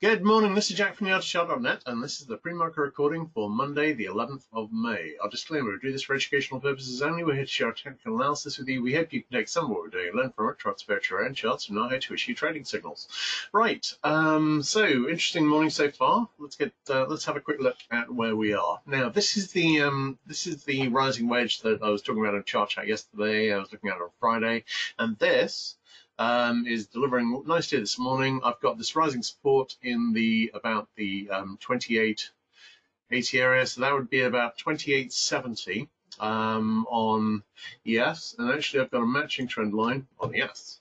Good morning, this is Jack from theartofchart.net, and this is the pre-market recording for Monday, the 11th of May. Our disclaimer: we do this for educational purposes only. We're here to share technical analysis with you. We hope you can take some of what we're doing and learn from it, try to spare your own charts, and know how to issue trading signals. Right, so interesting morning so far. Let's have a quick look at where we are. Now, this is the rising wedge that I was talking about on Chart Chat yesterday. I was looking at it on Friday, and this is delivering nicely this morning. I've got this rising support in about the 28.80 area, so that would be about 28.70 on ES, and actually I've got a matching trend line on ES.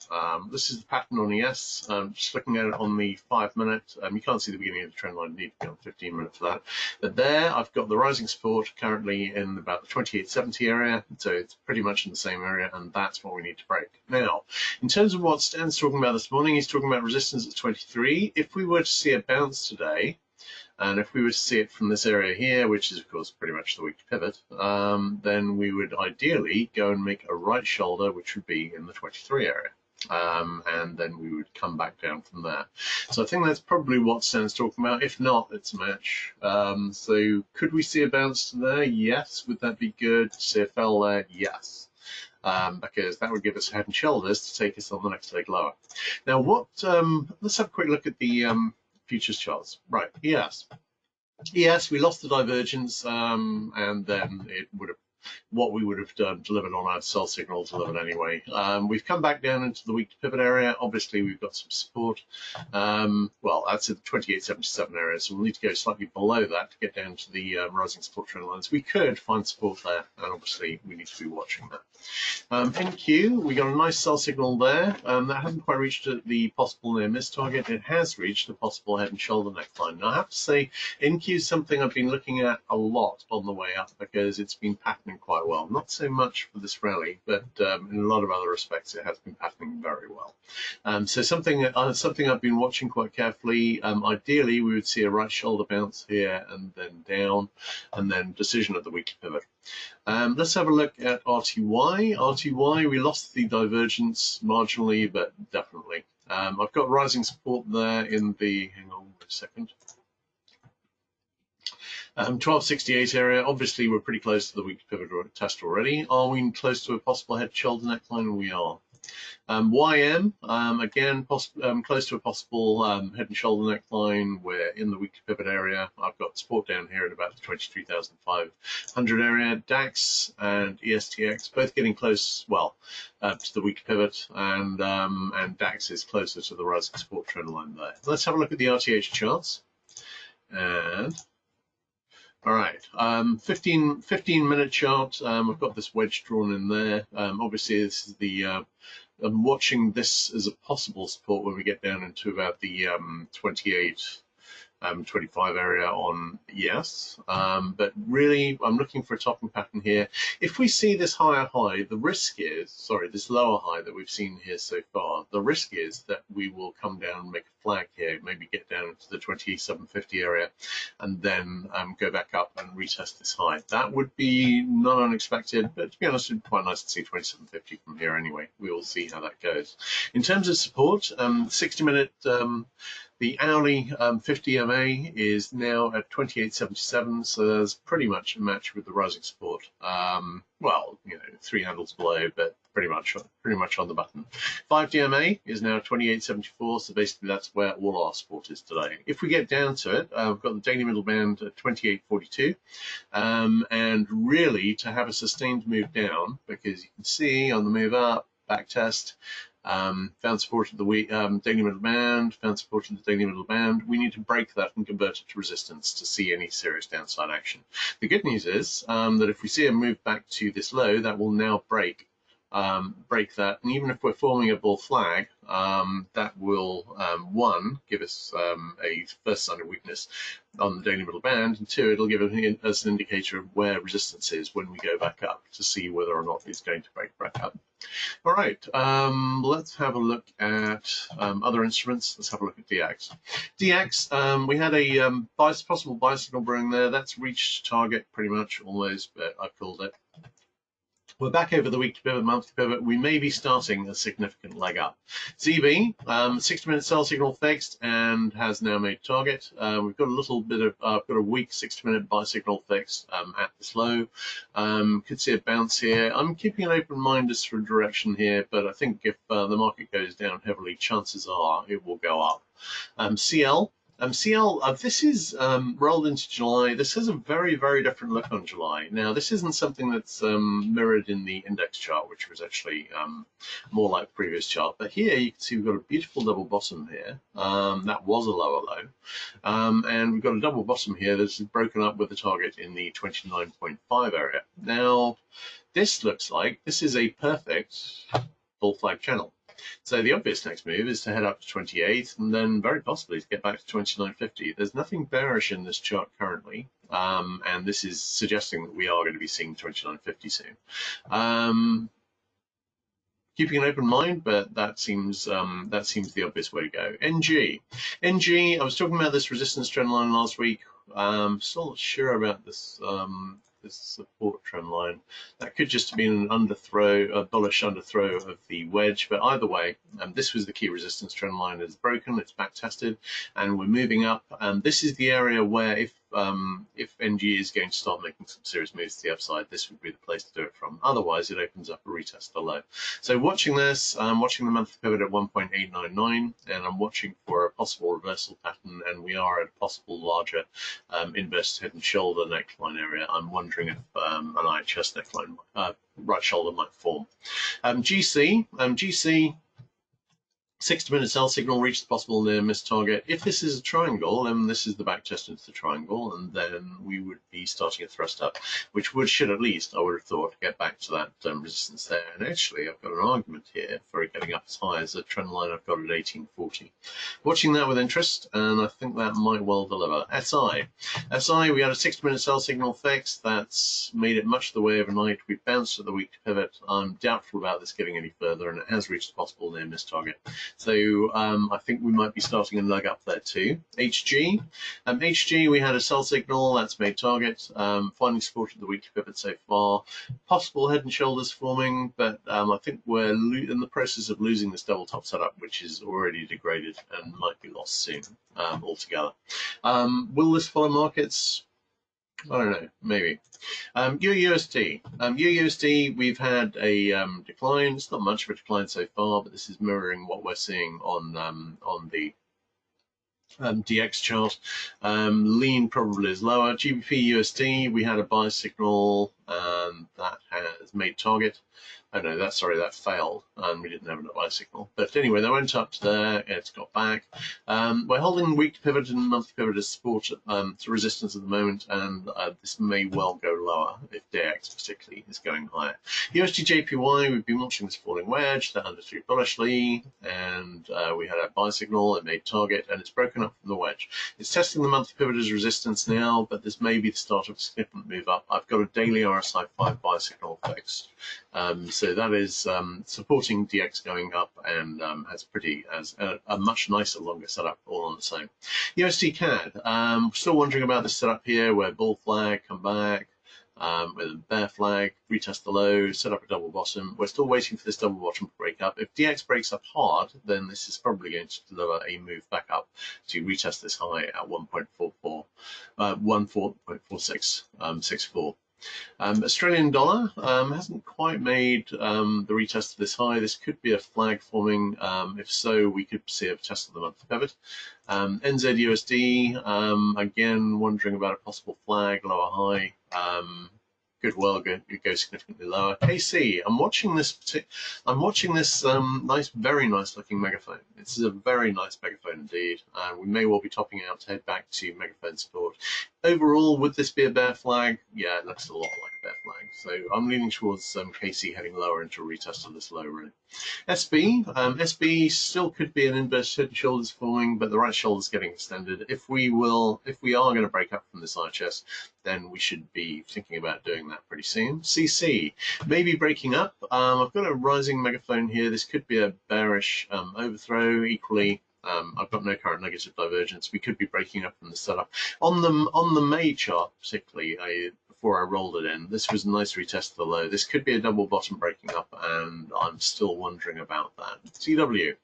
This is the pattern on ES. Just looking at it on the 5-minute, you can't see the beginning of the trend line, you need to be on 15-minute for that. But there I've got the rising support currently in about the 28.70 area, so it's pretty much in the same area, and that's what we need to break. Now, in terms of what Stan's talking about this morning, he's talking about resistance at 23. If we were to see a bounce today, and if we were to see it from this area here, which is of course pretty much the weekly pivot, then we would ideally go and make a right shoulder, which would be in the 23 area. And then we would come back down from there. So I think that's probably what Stan's talking about. If not, it's a match. So could we see a bounce to there? Yes. Would that be good? See a fell there? Yes. Because that would give us head and shoulders to take us on the next leg lower. Now, let's have a quick look at the futures charts. Right, ES, we lost the divergence, and then it would have, what we would have done, delivered on our sell signal, delivered anyway. We've come back down into the weekly pivot area. Obviously, we've got some support. Well, that's at the 28.77 area, so we'll need to go slightly below that to get down to the rising support trend lines. We could find support there, and obviously we need to be watching that. NQ, we got a nice sell signal there. That hasn't quite reached the possible near miss target. It has reached the possible head and shoulder neckline. Now, I have to say, NQ is something I've been looking at a lot on the way up because it's been patterning quite well. Not so much for this rally, but in a lot of other respects, it has been patterning very well. So something I've been watching quite carefully. Ideally, we would see a right shoulder bounce here and then down, and then decision at the weekly pivot. Let's have a look at RTY. RTY, we lost the divergence marginally, but definitely. I've got rising support there in the, hang on a second, 1268 area. Obviously, we're pretty close to the weekly pivot test already. Are we close to a possible head shoulder neckline? We are. YM, again, close to a possible head and shoulder neckline. We're in the weekly pivot area. I've got support down here at about the 23,500 area. DAX and ESTX both getting close, well, to the weekly pivot, and DAX is closer to the rising support trend line there. Let's have a look at the RTH charts. And all right, 15-minute chart. I've got this wedge drawn in there. Obviously, this is the I'm watching this as a possible support when we get down into about the 28.25 area on ES, but really I'm looking for a topping pattern here. If we see this higher high, the risk is, sorry, this lower high that we've seen here so far, the risk is that we will come down and make a flag here, maybe get down into the 27.50 area, and then go back up and retest this high. That would be not unexpected, but to be honest, it'd be quite nice to see 27.50 from here anyway. We will see how that goes. In terms of support, 60-minute, the hourly 50 MA is now at 28.77, so there's pretty much a match with the rising support. Well, you know, 3 handles below, but pretty much on the button. 5 DMA is now 28.74, so basically that's where all our support is today. If we get down to it, we've got the daily middle band at 28.42, and really to have a sustained move down, because you can see on the move up, back test, found support at the daily middle band, found support at the daily middle band. We need to break that and convert it to resistance to see any serious downside action. The good news is that if we see a move back to this low, that will now break that, and even if we're forming a bull flag, that will one, give us a first sign of weakness on the daily middle band, and two, it'll give us an indicator of where resistance is when we go back up to see whether or not it's going to break back up. All right, let's have a look at other instruments. Let's have a look at DX. DX, we had a possible buy signal brewing there. That's reached target pretty much almost, but I called it. We're back over the weekly pivot, monthly pivot. We may be starting a significant leg up. ZB, 60-minute sell signal fixed and has now made target. We've got a little bit of, got a weak 60-minute buy signal fixed at this low. Could see a bounce here. I'm keeping an open mind as for direction here, but I think if the market goes down heavily, chances are it will go up. CL. This is rolled into July. This has a very, very different look on July. Now, this isn't something that's mirrored in the index chart, which was actually more like the previous chart. But here you can see we've got a beautiful double bottom here. That was a lower low. And we've got a double bottom here that's broken up with a target in the 29.5 area. Now, this looks like this is a perfect bull flag channel. So the obvious next move is to head up to 28 and then very possibly to get back to 29.50. There's nothing bearish in this chart currently, and this is suggesting that we are going to be seeing 29.50 soon. Keeping an open mind, but that seems the obvious way to go. NG, I was talking about this resistance trend line last week. Still not sure about this. This support trend line. That could just have been an underthrow, a bullish underthrow of the wedge, but either way, this was the key resistance trend line. It's broken, it's back tested, and we're moving up. This is the area where if NG is going to start making some serious moves to the upside, this would be the place to do it from. Otherwise, it opens up a retest below. So watching this, I'm watching the monthly pivot at 1.899, and I'm watching for a possible reversal pattern, and we are at a possible larger inverted head and shoulder neckline area. I'm wondering if an IHS neckline, right shoulder might form. GC, 60-minute sell signal reached the possible near miss target. If this is a triangle, then this is the back test into the triangle, and then we would be starting a thrust up, which should at least, I would have thought, get back to that resistance there. And actually, I've got an argument here for it getting up as high as a trend line I've got at 1840. Watching that with interest, and I think that might well deliver. SI, we had a 60-minute sell signal fixed. That's made it much the way overnight. We bounced at the weekly pivot. I'm doubtful about this getting any further, and it has reached the possible near miss target. So I think we might be starting a leg up there too. HG, we had a sell signal that's made target, finding support at the weekly pivot so far. Possible head and shoulders forming, but I think we're in the process of losing this double top setup, which is already degraded and might be lost soon altogether. Will this follow markets? I don't know, maybe. USD, we've had a decline. It's not much of a decline so far, but this is mirroring what we're seeing on the DX chart. Lean probably is lower. GBP USD, we had a buy signal, and that has made target. Oh no, that failed, and we didn't have a buy signal. But anyway, that went up to there, it's got back. We're holding weekly pivot and monthly pivot as support to resistance at the moment, and this may well go lower if DX particularly is going higher. USD JPY, we've been watching this falling wedge that underthrew bullishly, and we had a buy signal, it made target, and it's broken up from the wedge. It's testing the monthly pivot as resistance now, but this may be the start of a significant move up. I've got a daily RSI 5 buy signal fixed. So that is supporting DX going up, and has a much nicer, longer setup all on the same. USD CAD, still wondering about this setup here where bull flag, come back, with a bear flag, retest the low, set up a double bottom. We're still waiting for this double bottom to break up. If DX breaks up hard, then this is probably going to deliver a move back up to retest this high at 14.4664. Australian dollar hasn't quite made the retest of this high. This could be a flag forming. If so, we could see a test of the monthly pivot. NZUSD, again, wondering about a possible flag, lower high. Could well go significantly lower. KC, I'm watching this nice, very nice looking megaphone. This is a very nice megaphone indeed. We may well be topping out to head back to megaphone support. Overall, would this be a bear flag? Yeah, it looks a lot like a bear flag. So I'm leaning towards KC heading lower into a retest of this low really. SB still could be an inverted head and shoulders forming, but the right shoulder's getting extended. If we are going to break up from this IHS, then we should be thinking about doing that pretty soon. CC, maybe breaking up. I've got a rising megaphone here. This could be a bearish overthrow. Equally, I've got no current negative divergence. We could be breaking up from the setup. On the May chart, particularly, before I rolled it in. This was a nice retest of the low. This could be a double bottom breaking up, and I'm still wondering about that. CW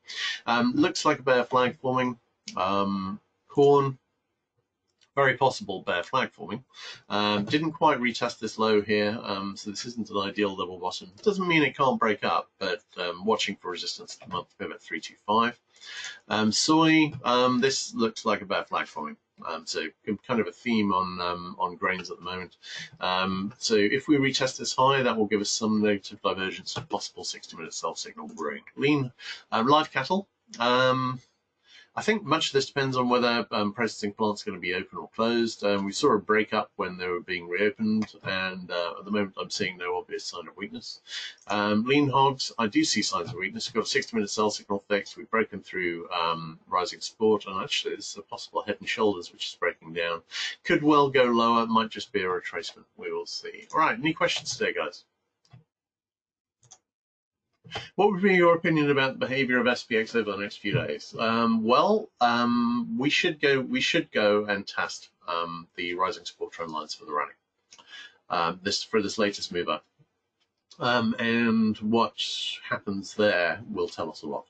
looks like a bear flag forming. Corn, very possible bear flag forming. Didn't quite retest this low here, so this isn't an ideal double bottom. Doesn't mean it can't break up, but watching for resistance at the monthly pivot 325. Soy, this looks like a bear flag forming. So kind of a theme on grains at the moment. So if we retest this high, that will give us some negative divergence of possible 60-minute sell signal brewing. Lean live cattle. I think much of this depends on whether processing plants are going to be open or closed. We saw a breakup when they were being reopened, and at the moment I'm seeing no obvious sign of weakness. Lean hogs, I do see signs of weakness. We've got a 60-minute sell signal fixed. We've broken through rising support, and actually this is a possible head and shoulders which is breaking down. Could well go lower, might just be a retracement. We will see. All right, any questions today, guys? What would be your opinion about the behavior of SPX over the next few days? We should go and test the rising support trend lines for the rally. This latest move up. And what happens there will tell us a lot.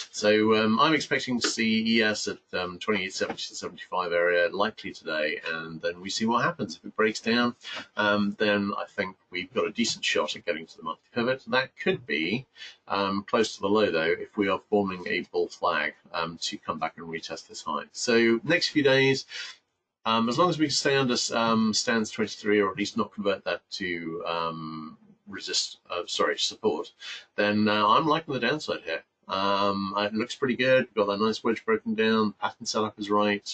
So I'm expecting to see ES at 2870 to 75 area likely today, and then we see what happens. If it breaks down, then I think we've got a decent shot at getting to the monthly pivot. That could be close to the low, though, if we are forming a bull flag to come back and retest this high. So next few days, as long as we can stay under stands 23, or at least not convert that to support, then I'm liking the downside here. It looks pretty good. We've got that nice wedge broken down. Pattern setup is right.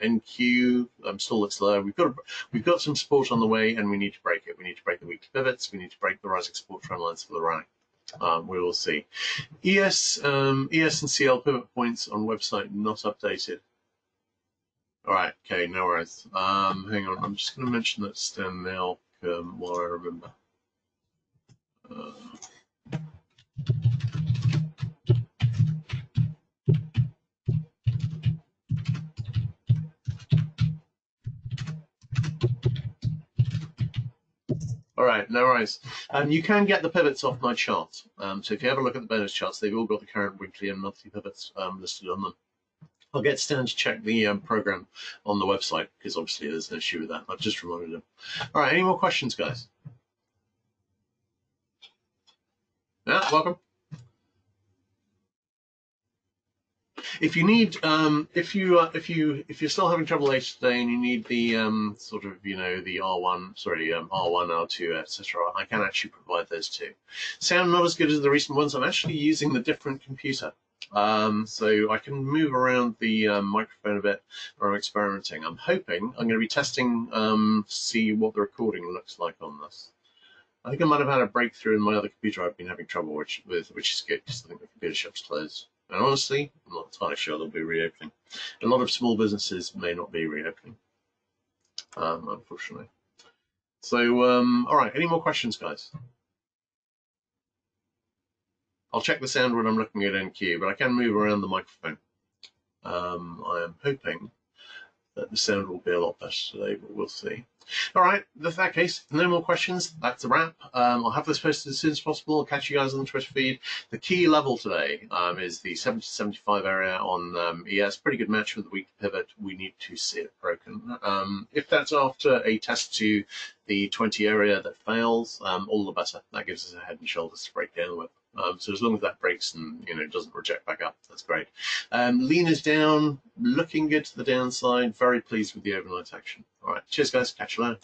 NQ still looks low. We've got some support on the way, and we need to break it. We need to break the weekly pivots. We need to break the rising support trend lines for the rally. We will see. ES and CL pivot points on website not updated. All right. Okay. No worries. Hang on. I'm just going to mention that to Stan now while I remember. All right, no worries. You can get the pivots off my chart. So if you have a look at the bonus charts, they've all got the current weekly and monthly pivots listed on them. I'll get Stan to check the program on the website, because obviously there's an issue with that. I've just reminded him. All right, any more questions, guys? Yeah, welcome. If you need, if you're still having trouble later today and you need the sort of, the R1, R2, etc., I can actually provide those too. Sound not as good as the recent ones. I'm actually using the different computer, so I can move around the microphone a bit where I'm experimenting. I'm hoping I'm going to be testing, see what the recording looks like on this. I think I might have had a breakthrough in my other computer I've been having trouble with, which is good, because I think the computer shop's closed. And honestly, I'm not entirely sure they'll be reopening. A lot of small businesses may not be reopening, unfortunately. So, all right, any more questions, guys? I'll check the sound when I'm looking at NQ, but I can move around the microphone. I am hoping that the sound will be a lot better today, but we'll see. All right, in that case, no more questions. That's a wrap. I'll have this posted as soon as possible. I'll catch you guys on the Twitter feed. The key level today is the 70 to 75 area on ES. Pretty good match with the weekly pivot. We need to see it broken. If that's after a test to the 20 area that fails, all the better. That gives us a head and shoulders to break down with. So as long as that breaks and it doesn't reject back up, that's great. Lean is down, looking good to the downside. Very pleased with the overnight action. All right, cheers guys, catch you later.